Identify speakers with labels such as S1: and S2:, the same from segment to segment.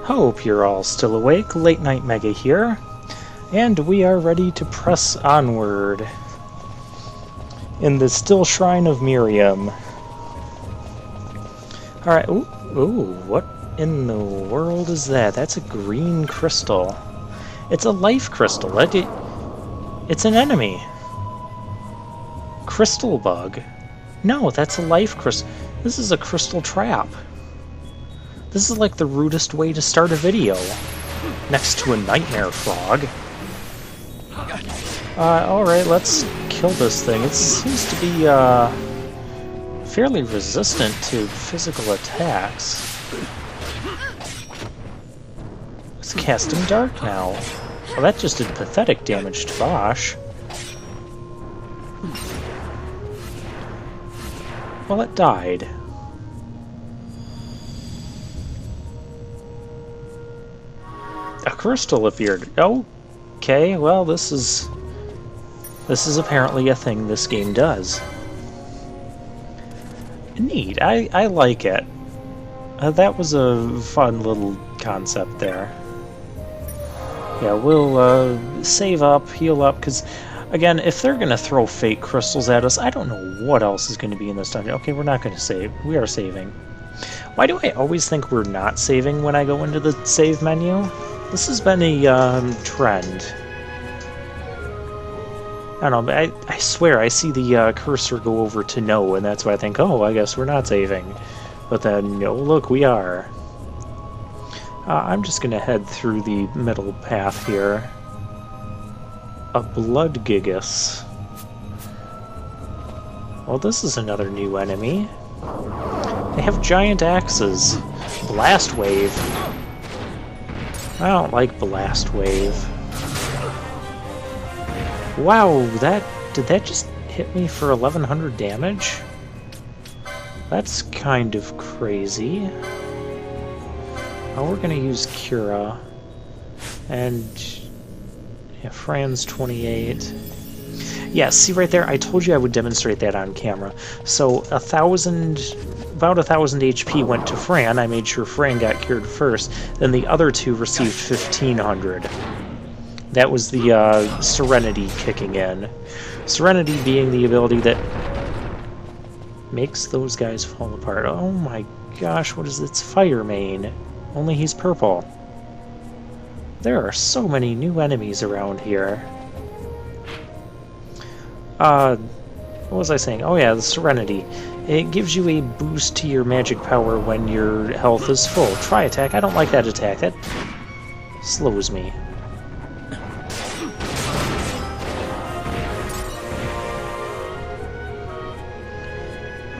S1: Hope you're all still awake. Late Night Mega here, and we are ready to press onward in the still shrine of Miriam. Alright, ooh, what in the world is that? That's a green crystal. It's a life crystal. It's an enemy. Crystal bug. No, that's a life crystal. This is a crystal trap. This is like the rudest way to start a video. Next to a nightmare frog. Alright, let's kill this thing. It seems to be, fairly resistant to physical attacks. It's casting dark now. Well, that just did pathetic damage to Bosch. Well, it died. A crystal appeared. Okay, well, this is apparently a thing this game does. Neat. I like it. That was a fun little concept there. Yeah, we'll save up, heal up, because, again, if they're going to throw fake crystals at us, I don't know what else is going to be in this dungeon. Okay, we're not going to save. We are saving. Why do I always think we're not saving when I go into the save menu? This has been a trend. I don't know, but I swear I see the cursor go over to no, and that's why I think, oh, I guess we're not saving. But then, no, look, we are. I'm just going to head through the middle path here. A blood gigas. Well, this is another new enemy. They have giant axes. Blast wave. I don't like blast wave. Wow, did that just hit me for 1100 damage? That's kind of crazy. Oh, we're gonna use Cura. And yeah, Fran's 28. Yeah, see right there, I told you I would demonstrate that on camera. So about 1,000 HP went to Fran. I made sure Fran got cured first. Then the other two received 1,500. That was the Serenity kicking in. Serenity being the ability that makes those guys fall apart. Oh my gosh, what is its fire main? Only he's purple. There are so many new enemies around here. What was I saying? Oh yeah, the Serenity. It gives you a boost to your magic power when your health is full. Try attack. I don't like that attack. That slows me.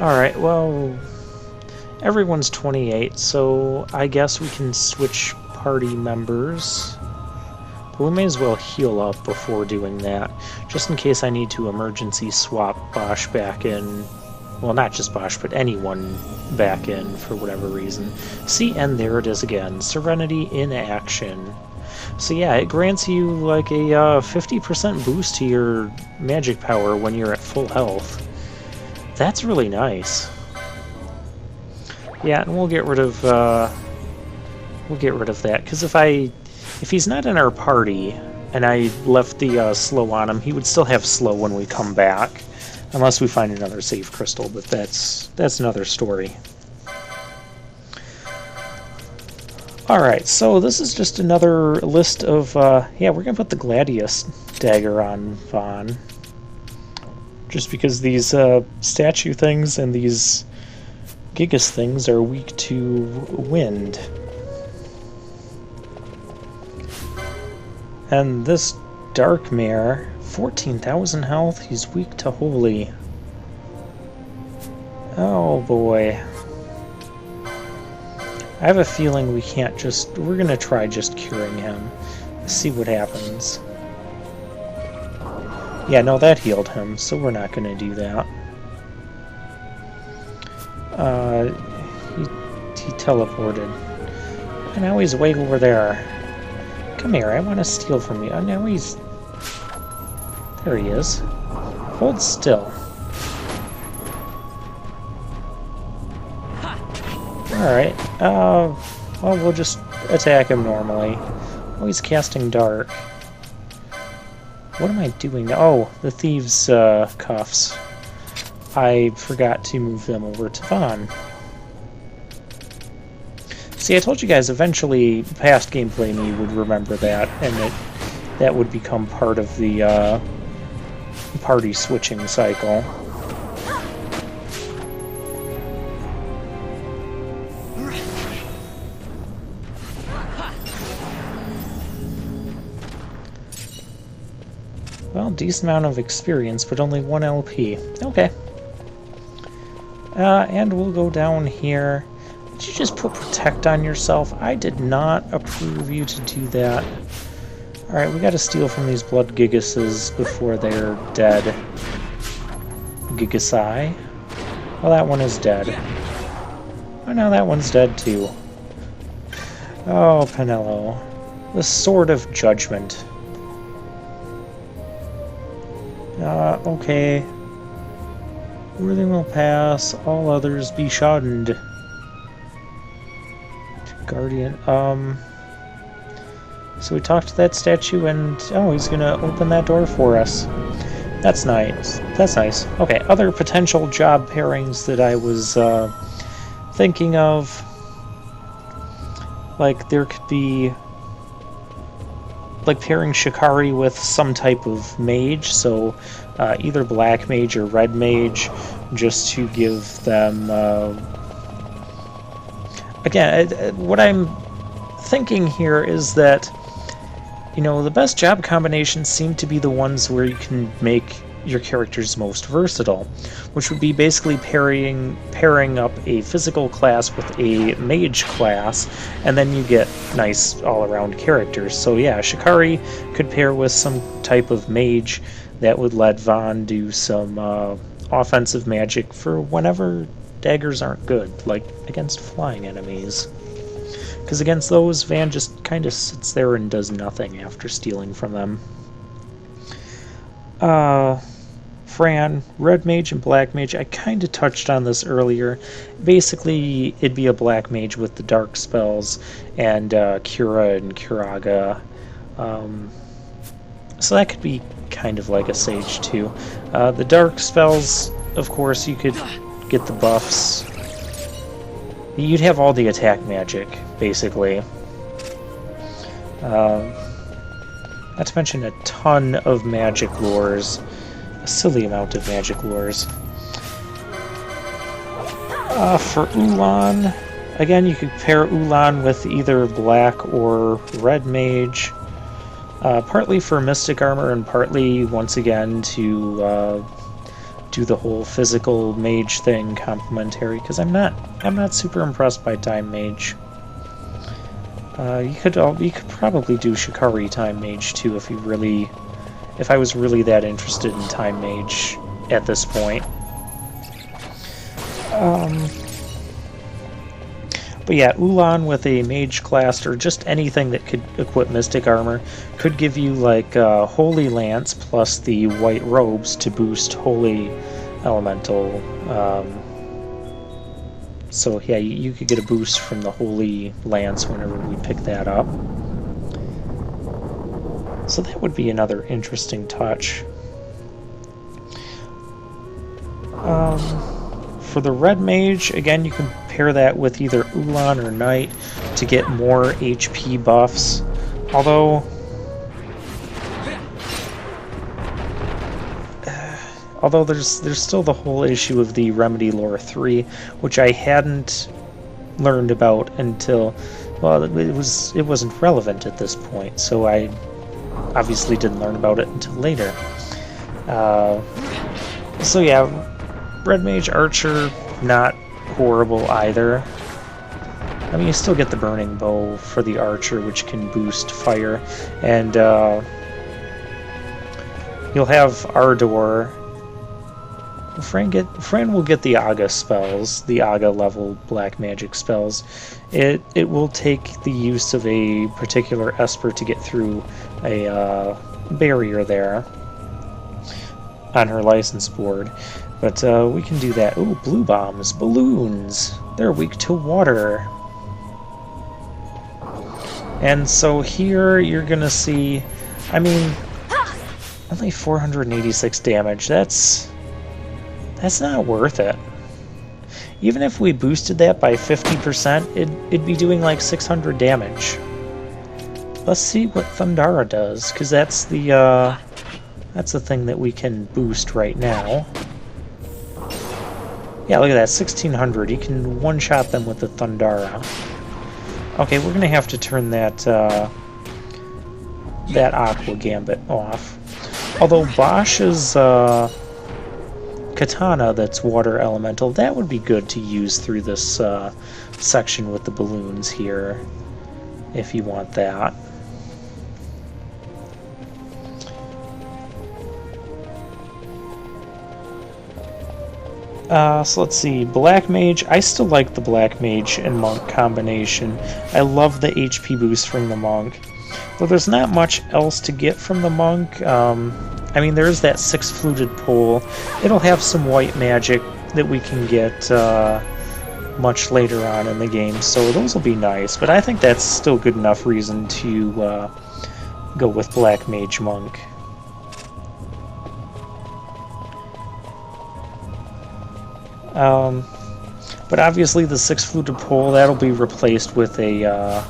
S1: Alright, well, everyone's 28, so I guess we can switch party members. But we may as well heal up before doing that, just in case I need to emergency swap Bosch back in. Well, not just Bosch, but anyone back in for whatever reason. See, and there it is again. Serenity in action. So yeah, it grants you like a 50% boost to your magic power when you're at full health. That's really nice. Yeah, and we'll get rid of that, because if he's not in our party and I left the slow on him, he would still have slow when we come back, unless we find another save crystal. But that's another story. All right, so this is just another list of yeah, we're gonna put the Gladius dagger on Vaughn. Just because these statue things and these Gigas things are weak to wind. And this Dark Mare, 14,000 health, he's weak to Holy. Oh boy. I have a feeling we can't just... We're gonna try just curing him. See what happens. Yeah, no, that healed him, so we're not going to do that. He teleported. And now he's way over there. Come here, I want to steal from you. Oh, now he's... There he is. Hold still. Alright, well, we'll just attack him normally. Oh, he's casting Dark. What am I doing? Oh, the Thieves' Cuffs. I forgot to move them over to Vaughn. See, I told you guys eventually past gameplay me would remember that, and that would become part of the party switching cycle. Well, decent amount of experience, but only 1 LP. Okay. And we'll go down here. Did you just put Protect on yourself? I did not approve you to do that. Alright, we gotta steal from these Blood Gigases before they're dead. Gigasai? Well, that one is dead. Oh no, that one's dead too. Oh, Penello. The Sword of Judgment. Okay. Everything will pass, all others be shunned. Guardian, so we talked to that statue and, oh, he's gonna open that door for us. That's nice. That's nice. Okay, other potential job pairings that I was, thinking of. Like, there could be, like, pairing Shikari with some type of mage, so either black mage or red mage, just to give them, again, what I'm thinking here is that, you know, the best job combinations seem to be the ones where you can make your characters most versatile, which would be basically pairing up a physical class with a mage class, and then you get nice all-around characters. So yeah, Shikari could pair with some type of mage that would let Vaughn do some offensive magic for whenever daggers aren't good, like against flying enemies. Because against those, Van just kind of sits there and does nothing after stealing from them. Fran, red mage and black mage, I kind of touched on this earlier. Basically, it'd be a black mage with the dark spells, and Cura and Curaga. So that could be kind of like a Sage too. The dark spells, of course, you could get the buffs. You'd have all the attack magic, basically. Not to mention a ton of magic lures. A silly amount of magic lures. For Ulan, again, you could pair Ulan with either black or red mage. Partly for mystic armor and partly, once again, to do the whole physical mage thing complementary, because I'm not super impressed by time mage. You could probably do Shikari time mage too if I was really that interested in time mage at this point. But yeah, Ulan with a mage class or just anything that could equip mystic armor could give you like Holy Lance plus the white robes to boost Holy Elemental. So yeah, you could get a boost from the Holy Lance whenever we pick that up. So that would be another interesting touch. For the red mage, again, you can pair that with either Ulan or Knight to get more HP buffs. Although there's still the whole issue of the Remedy Lore 3, which I hadn't learned about until, well, it wasn't relevant at this point, so I obviously didn't learn about it until later. So yeah, Red Mage Archer, not horrible either. I mean, you still get the Burning Bow for the Archer, which can boost fire, and you'll have Ardor. Fran will get the Aga spells, the Aga level black magic spells. It will take the use of a particular Esper to get through a barrier there on her license board. But we can do that. Ooh, blue bombs, balloons. They're weak to water. And so here you're gonna see, I mean, only 486 damage. That's not worth it. Even if we boosted that by 50%, it'd be doing like 600 damage. Let's see what Thundara does, because that's the thing that we can boost right now. Yeah, look at that, 1600. You can one-shot them with the Thundara. Okay, we're gonna have to turn that that Aqua Gambit off. Although Bosch's katana that's water elemental, that would be good to use through this section with the balloons here, if you want that. So let's see, Black Mage. I still like the Black Mage and Monk combination. I love the HP boost from the Monk. Though there's not much else to get from the Monk. I mean, there's that 6-fluted pole. It'll have some white magic that we can get much later on in the game, so those will be nice. But I think that's still good enough reason to go with Black Mage Monk. But obviously the 6-fluted pole, that'll be replaced with a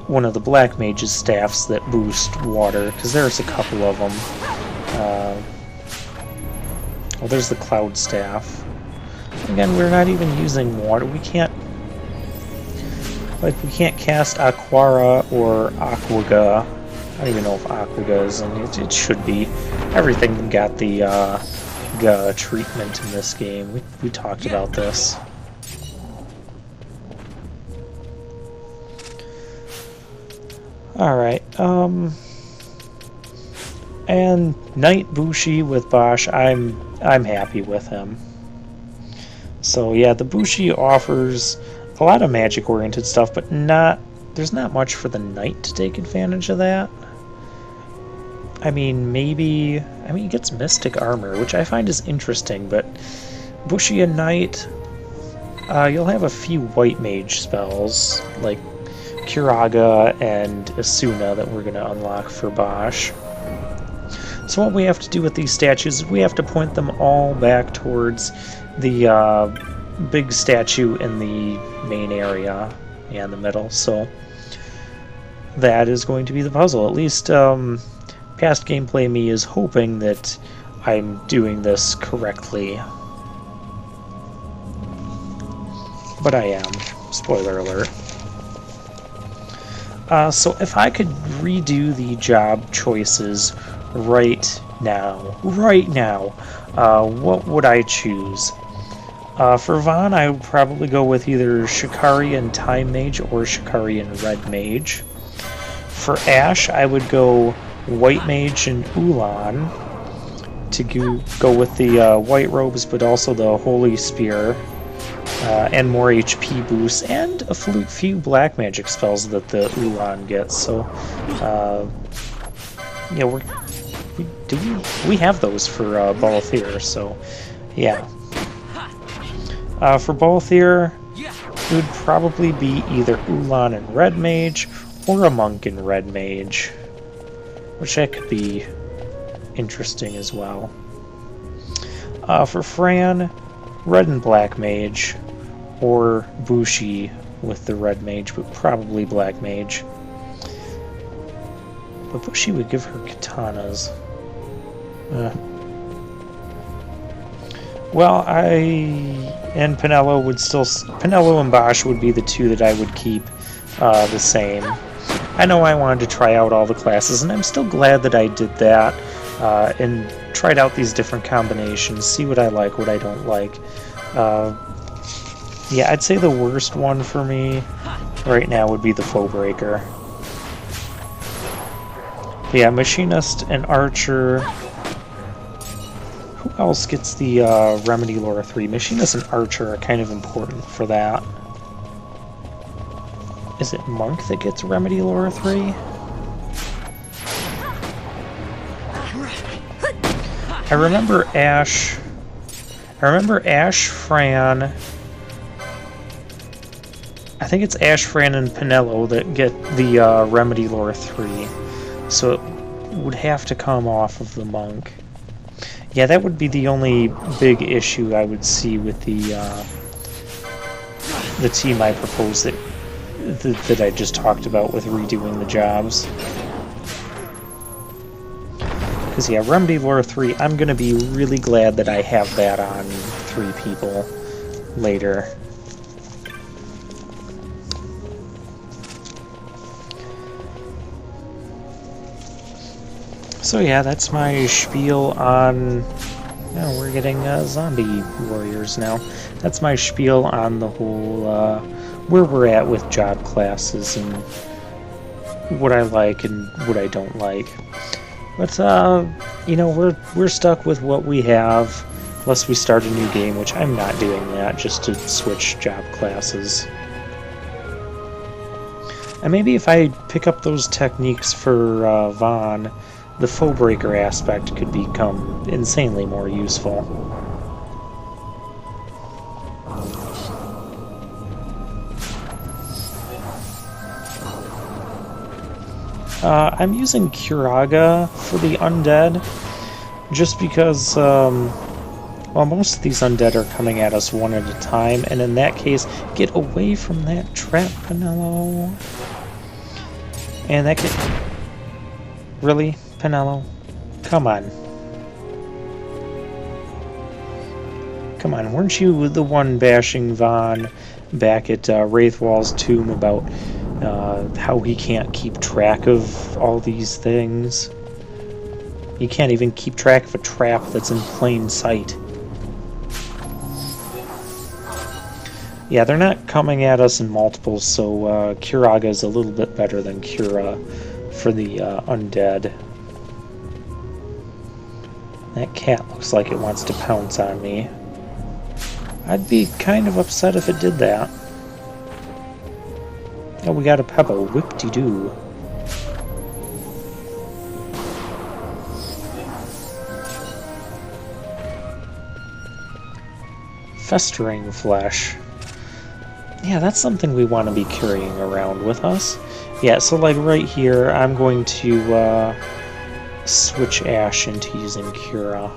S1: one of the Black Mage's staffs that boost water, because there's a couple of them. Well, there's the Cloud Staff. Again, we're not even using water. We can't cast Aquara or Aquaga. I don't even know if Aquaga is in it. It should be. Everything got the treatment in this game. We talked about this. Alright, and Knight Bushi with Bosch, I'm happy with him. So yeah, the Bushi offers a lot of magic-oriented stuff, but there's not much for the Knight to take advantage of that. I mean, he gets Mystic Armor, which I find is interesting, but Bushi and Knight, you'll have a few White Mage spells, like Curaga and Asuna, that we're going to unlock for Bosch. So what we have to do with these statues is we have to point them all back towards the big statue in the main area, in the middle. So that is going to be the puzzle. At least past gameplay me is hoping that I'm doing this correctly. But I am. Spoiler alert. So if I could redo the job choices right now, what would I choose? For Vaughn, I would probably go with either Shikari and Time Mage or Shikari and Red Mage. For Ash, I would go White Mage and Ulan to go with the White Robes, but also the Holy Spear. And more HP boosts, and a few black magic spells that the Ulan gets. So, yeah, we have those for Balthier. So, yeah. For Balthier, it would probably be either Ulan and Red Mage, or a Monk and Red Mage, which that could be interesting as well. For Fran, Red and Black Mage, or Bushi with the Red Mage, but probably Black Mage. But Bushi would give her katanas. Well, and Pinello and Bosch would be the two that I would keep the same. I know I wanted to try out all the classes, and I'm still glad that I did that, and tried out these different combinations, see what I like, what I don't like. Yeah, I'd say the worst one for me right now would be the Foe Breaker. Yeah, Machinist and Archer. Who else gets the Remedy Lore 3? Machinist and Archer are kind of important for that. Is it Monk that gets Remedy Lore 3? I remember Ash, Fran, I think it's Ashfran and Pinello that get the Remedy Lore 3. So it would have to come off of the monk. Yeah, that would be the only big issue I would see with the team I proposed that I just talked about with redoing the jobs. Because yeah, Remedy Lore 3, I'm going to be really glad that I have that on 3 people later. So yeah, that's my spiel on... Oh, we're getting zombie warriors now. That's my spiel on the whole, where we're at with job classes and what I like and what I don't like. But, you know, we're stuck with what we have, unless we start a new game, which I'm not doing that, just to switch job classes. And maybe if I pick up those techniques for Vaughn, the foe breaker aspect could become insanely more useful. I'm using Curaga for the undead, just because, well, most of these undead are coming at us one at a time, and in that case, get away from that trap, Pinello. And that could... Really, Pinello? Come on. Come on, weren't you the one bashing Vaughn back at Wraithwall's tomb about how he can't keep track of all these things? He can't even keep track of a trap that's in plain sight. Yeah, they're not coming at us in multiples, so Curaga is a little bit better than Cura for the undead. That cat looks like it wants to pounce on me. I'd be kind of upset if it did that. Oh, we got a pebble. Whip-de-doo. Festering flesh. Yeah, that's something we want to be carrying around with us. Yeah, so like right here, I'm going to switch Ash into using Cura.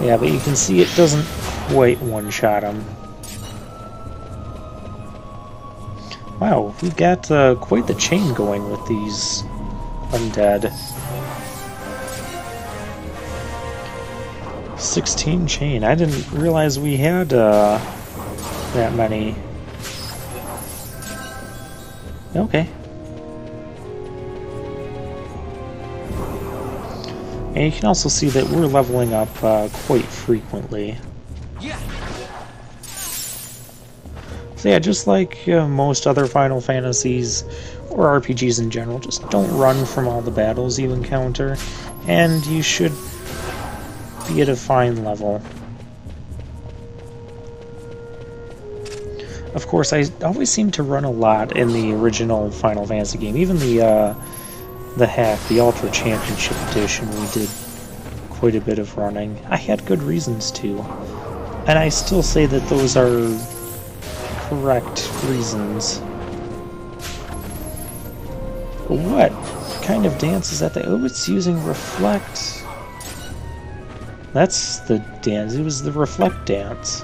S1: Yeah, but you can see it doesn't quite one-shot him. Wow, we've got quite the chain going with these undead. 16 chain. I didn't realize we had that many. Okay. And you can also see that we're leveling up quite frequently. So yeah, just like most other Final Fantasies, or RPGs in general, just don't run from all the battles you encounter, and you should be at a fine level. Of course, I always seem to run a lot in the original Final Fantasy game. Even the hack, the Ultra Championship Edition, we did quite a bit of running. I had good reasons to, and I still say that those are correct reasons. What kind of dance is that? Oh, it's using Reflect. That's the dance. It was the Reflect dance.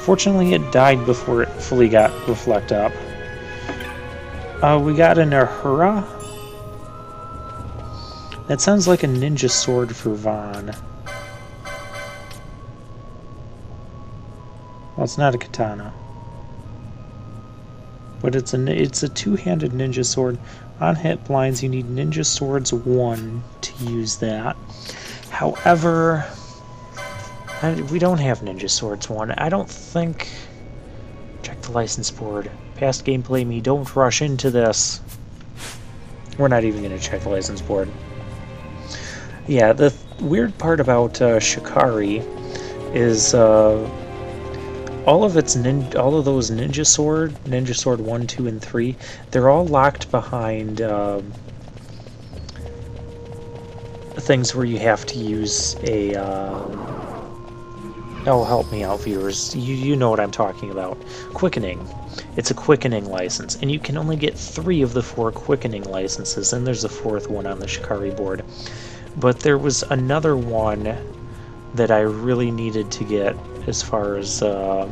S1: Fortunately, it died before it fully got Reflect up. We got an Ahura. That sounds like a ninja sword for Vaughn. Well, it's not a katana. But it's a two-handed ninja sword. On hit blinds, you need Ninja Swords 1 to use that. However, we don't have Ninja Swords 1. I don't think... Check the license board. Past gameplay me, don't rush into this. We're not even going to check the license board. Yeah, the weird part about Shikari is... all of those Ninja Sword 1, 2, and 3, they're all locked behind things where you have to use a oh, help me out, viewers. You know what I'm talking about. Quickening. It's a quickening license, and you can only get 3 of the 4 quickening licenses, and there's a 4th one on the Shikari board. But there was another one that I really needed to get as far as a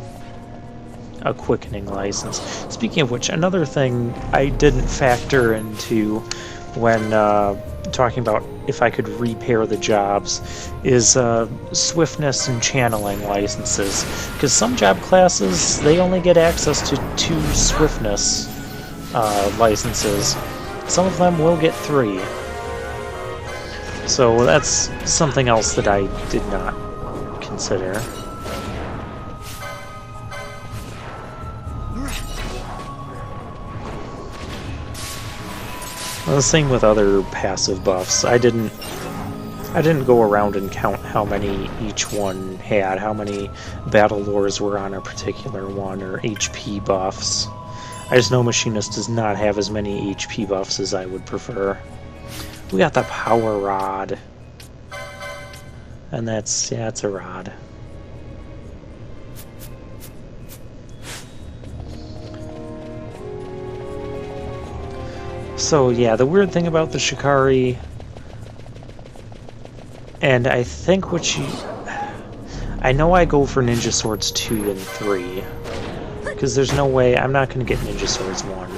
S1: quickening license. Speaking of which, another thing I didn't factor into when talking about if I could repair the jobs is swiftness and channeling licenses, because some job classes, they only get access to 2 swiftness licenses. Some of them will get 3. So that's something else that I did not consider. Well, the same with other passive buffs. I didn't go around and count how many each one had, how many battle lores were on a particular one, or HP buffs. I just know Machinist does not have as many HP buffs as I would prefer. We got the power rod. And that's, yeah, it's a rod. So yeah, the weird thing about the Shikari, and I think I know I go for Ninja Swords 2 and 3, because there's no way, I'm not going to get Ninja Swords 1,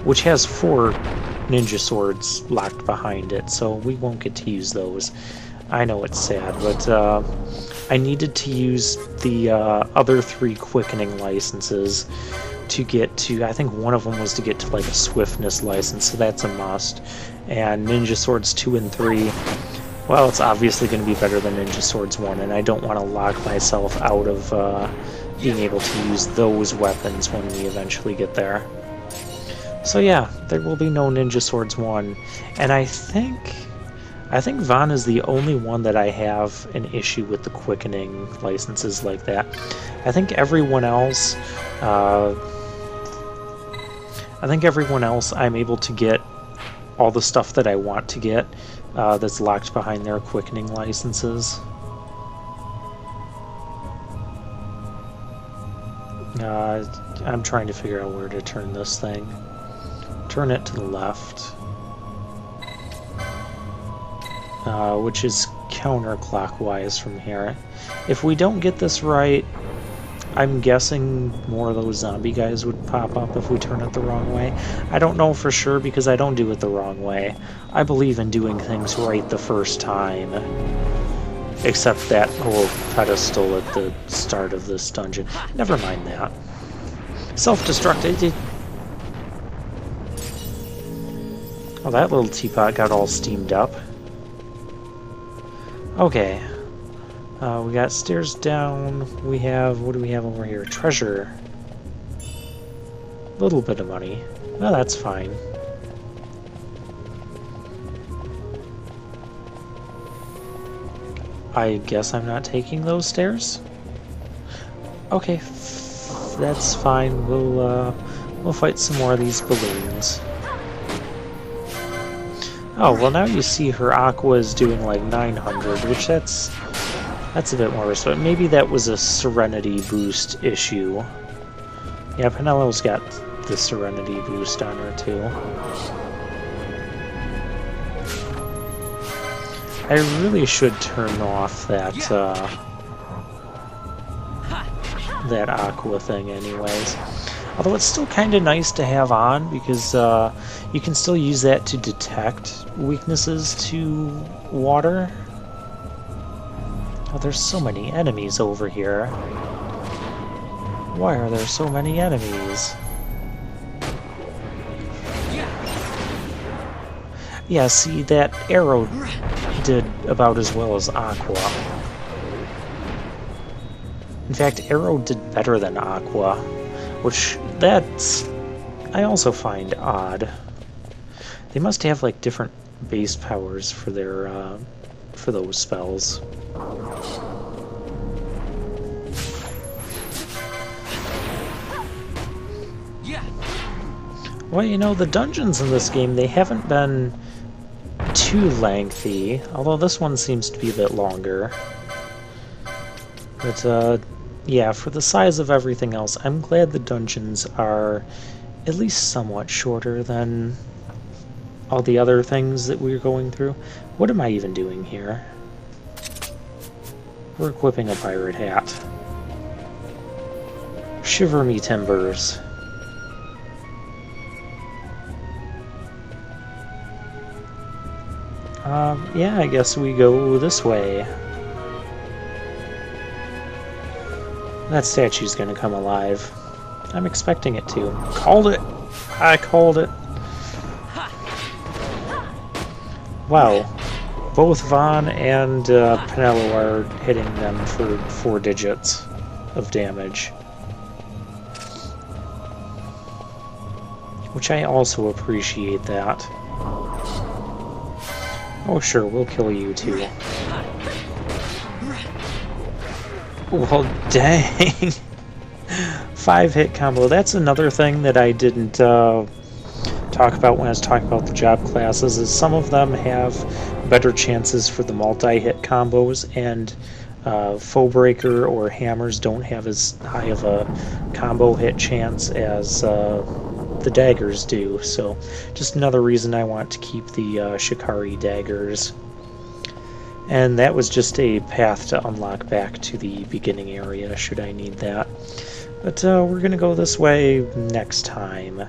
S1: which has 4 Ninja Swords locked behind it, so we won't get to use those. I know it's sad, but I needed to use the other 3 quickening licenses to get to, I think one of them was to get to like a swiftness license, so that's a must. And Ninja Swords 2 and 3, well, it's obviously going to be better than Ninja Swords 1, and I don't want to lock myself out of being able to use those weapons when we eventually get there. So yeah, there will be no Ninja Swords 1, and I think Vaughn is the only one that I have an issue with the quickening licenses like that. I think everyone else, I'm able to get all the stuff that I want to get that's locked behind their quickening licenses. I'm trying to figure out where to turn this thing. Turn it to the left. Which is counterclockwise from here. If we don't get this right, I'm guessing more of those zombie guys would pop up if we turn it the wrong way. I don't know for sure because I don't do it the wrong way. I believe in doing things right the first time. Except that whole pedestal at the start of this dungeon. Never mind that. Self-destruct. Oh, that little teapot got all steamed up. Okay. We got stairs down. We have, what do we have over here? Treasure. A little bit of money. Well, that's fine. I guess I'm not taking those stairs? Okay, that's fine. We'll fight some more of these balloons. Oh, well now you see her Aqua is doing like 900, which that's a bit more risk, but maybe that was a Serenity boost issue. Yeah, Penello's got the Serenity boost on her too. I really should turn off that that Aqua thing anyways. Although it's still kind of nice to have on because you can still use that to detect weaknesses to water. Oh, there's so many enemies over here. Why are there so many enemies? Yeah, see, that arrow did about as well as Aqua. In fact, Arrow did better than Aqua, which that's I also find odd. They must have like different base powers for their for those spells. Well, you know, the dungeons in this game, they haven't been too lengthy, although this one seems to be a bit longer. But, yeah, for the size of everything else, I'm glad the dungeons are at least somewhat shorter than all the other things that we're going through. What am I even doing here? We're equipping a pirate hat. Shiver me timbers. Yeah, I guess we go this way. That statue's gonna come alive. I'm expecting it to. Called it! I called it! Wow. Both Vaughn and Pinello are hitting them for 4 digits of damage. Which I also appreciate that. Oh sure, we'll kill you too. Well, dang! 5-hit combo. That's another thing that I didn't talk about when I was talking about the job classes, is some of them have better chances for the multi-hit combos, and Foebreaker or Hammers don't have as high of a combo hit chance as the daggers do. So just another reason I want to keep the Shikari daggers. And that was just a path to unlock back to the beginning area, should I need that. But we're going to go this way next time.